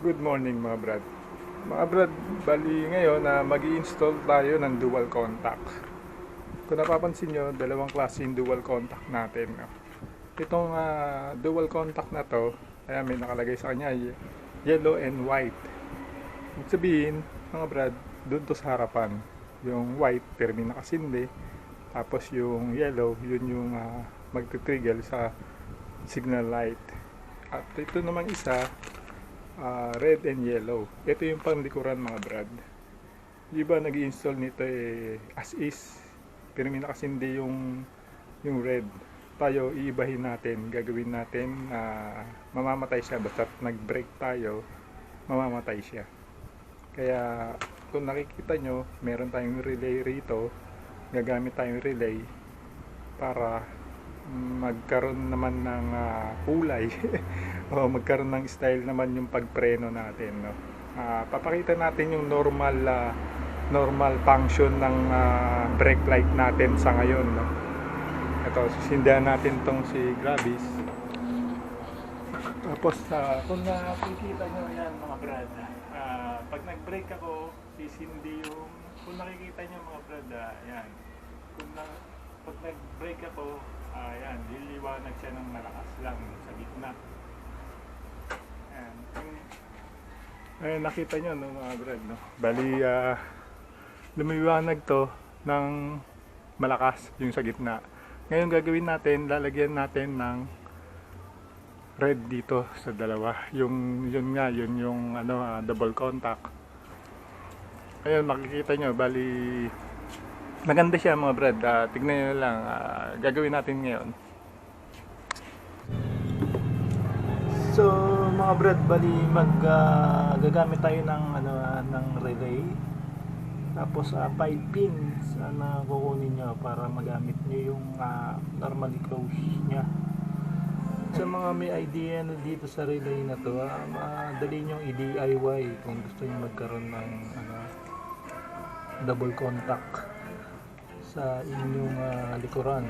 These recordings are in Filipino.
Good morning mga brad. Mga brad, bali ngayon na mag-i-install tayo ng dual contact. Kung napapansin nyo, dalawang klase yung dual contact natin. No? Itong dual contact na to, ayan, may nakalagay sa kanya, yellow and white. Ibig sabihin, mga brad, dun to sa harapan. Yung white, pero may nakasindi. Tapos yung yellow, yun yung magti-trigger sa signal light. At ito naman isa, red and yellow. Ito yung panglikuran mga brad. Di ba nag-install nito as is, pero may nakasindi yung red. Tayo iibahin natin, gagawin natin mamamatay siya basta nag-break tayo, mamamatay siya. Kaya kung nakikita nyo, meron tayong relay rito, gagamit tayong relay para magkaroon naman ng kulay o magkaroon ng style naman yung pagpreno natin, no? Papakita natin yung normal function ng brake light natin sa ngayon, no? Ito, susindihan natin tong si Gravis. Tapos kung nakikita nyo yan mga brad, pag nag-brake ako, sisindi yung, kung nakikita nyo mga brad, yan, pag nag-brake ako, ayan, liliwanag siya ng malakas lang sa gitna. Ayan. Ayan, nakita nyo, no, mga brad, no? Bali, lumiwanag to ng malakas yung sa gitna. Ngayon gagawin natin, lalagyan natin ng red dito sa dalawa. Yun yung double contact. Ayun, makikita nyo, bali maganda siya mga brad. Tignan nyo lang, gagawin natin ngayon. So mga brad, bali gagamit tayo ng relay. Tapos 5 pins na kukunin nyo para magamit nyo yung normally close nya. Sa mga may idea na dito sa relay na to, madali nyo i-DIY kung gusto nyo magkaroon ng double contact sa inyong likuran.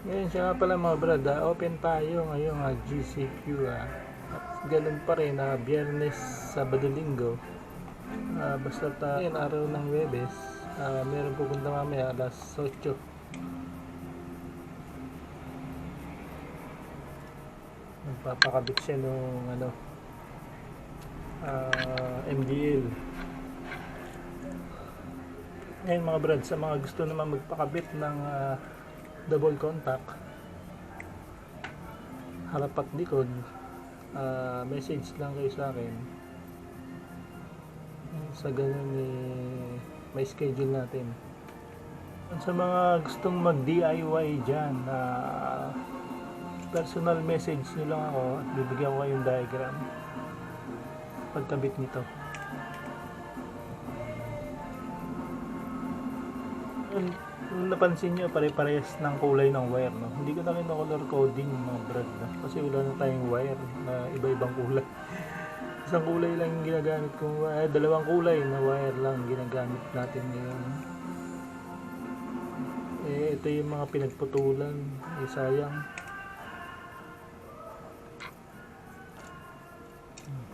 Ngayon siya nga pala mga brad, open tayo ngayong GCQ. At ganun pa rin, Biyernes, Sabado, Linggo. Basta ngayon araw ng Webes, meron pupunta mamaya alas 8. Magpapakabit siya nung MDL. Ngayon mga brad, sa mga gusto naman magpakabit ng double contact, harap at likod, message lang kayo sa akin. Sa ganun may schedule natin. Sa mga gustong mag DIY dyan, personal message nyo lang ako at bibigyan ko kayong diagram pagkabit nito. Kung napansin nyo, pare-parehas ng kulay ng wire, no? Hindi ko na color coding mga brad, no? Kasi wala na tayong wire na iba-ibang kulay. Isang kulay lang yung ginagamit kong wire, dalawang kulay na wire lang ginagamit natin ngayon. Ito yung mga pinagputulan, sayang.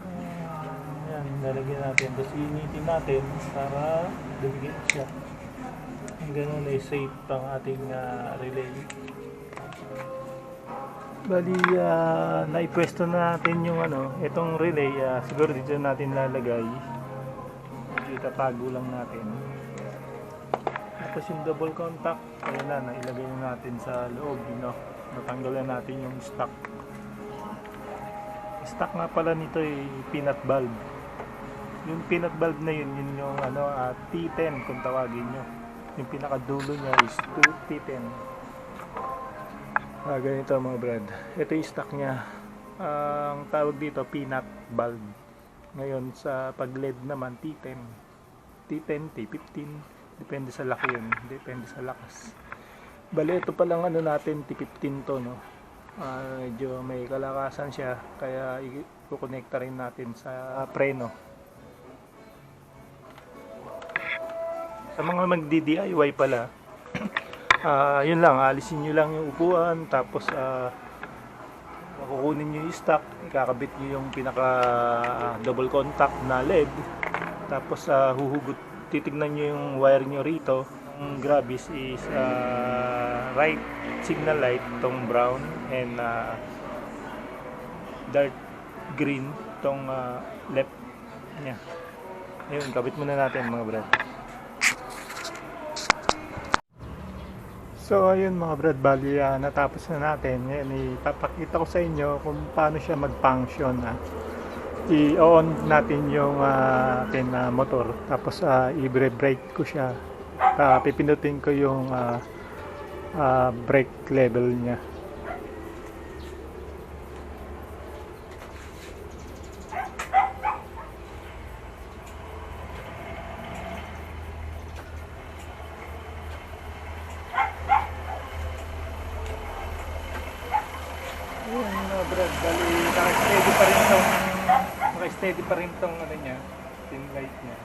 Ayan, lalagyan natin, tapos initin natin para dumigit siya. Ganun ay safe pang ating relay. Bali, naipwesto na natin yung itong relay. Siguro dito natin lalagay. Itatago lang natin. Tapos yung double contact, ayan na, nailagay na natin sa loob. Natanggalan natin yung stock. Stock nga pala nito ay peanut bulb. Yung peanut bulb na yun yung T10 kung tawagin nyo. Yung pinakadulo niya is 2T10. Ganito mga brad. Ito yung stock niya. Ang tawag dito peanut bulb. Ngayon sa pag LED naman T10, T15. Depende sa laki yun. Depende sa lakas. Bali ito palang natin T15 to, no. Medyo may kalakasan siya kaya i-connecta rin natin sa preno. Sa mga magdi-DIY pala, yun lang, alisin nyo lang yung upuan, tapos kukunin nyo yung stock, ikakabit nyo yung pinaka double contact na LED, tapos titignan nyo yung wire nyo rito. Ang grabis is right signal light, tong brown, and dark green tong left nya. Ayun, kabit muna natin mga brad. So ayun mga brad, bali natapos na natin. Ngayon ipapakita ko sa inyo kung paano siya mag-function. I-on natin yung ating motor, tapos i-brake ko siya. Pipindutin ko yung brake level niya. Ayun brad, bali naka-steady pa rin tong ano niya, pin light niya.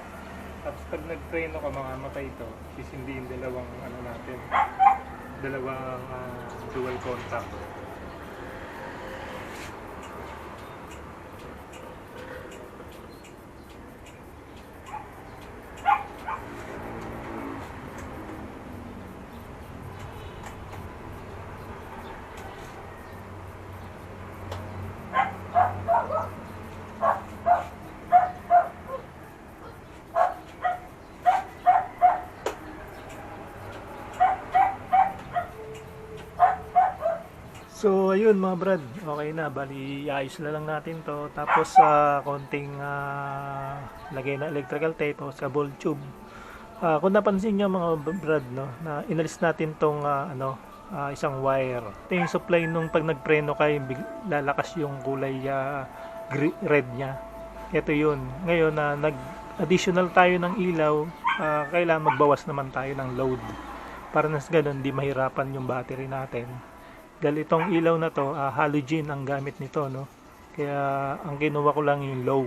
Tapos pag nag-preno ka, mamamatay ito, sisindihin dalawang ano natin, dalawang dual contact. So ayun mga brad, okay na, bali ayos na lang natin to, tapos konting lagay na electrical tape o sa ball tube. Kung napansin nyo mga brad, no, na inalis natin tong isang wire. Ito yung supply nung pag nagpreno kayo, lalakas yung kulay red nya. Ito yun. Ngayon na nag-additional tayo ng ilaw, kailangan magbawas naman tayo ng load para na sa ganun di mahirapan yung battery natin. Dahil itong ilaw na to, halogen ang gamit nito, no? Kaya ang kinuha ko lang yung low.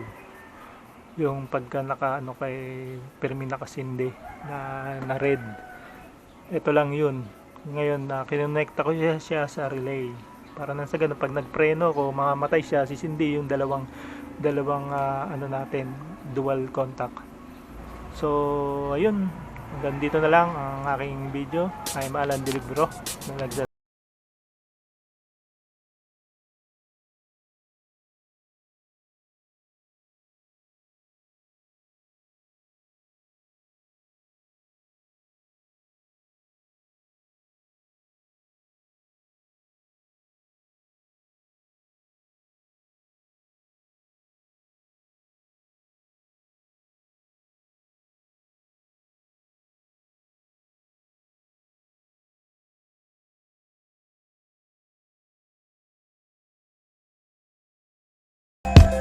Yung pagka permi nakasindi na red. Ito lang yun. Ngayon kinonekta ko siya sa relay. Para nang sa ganun, pag nagpreno ko, mamamatay siya, sisindi yung dalawang natin, dual contact. So ayun, hanggang dito na lang ang aking video. I'm Alan Delibro na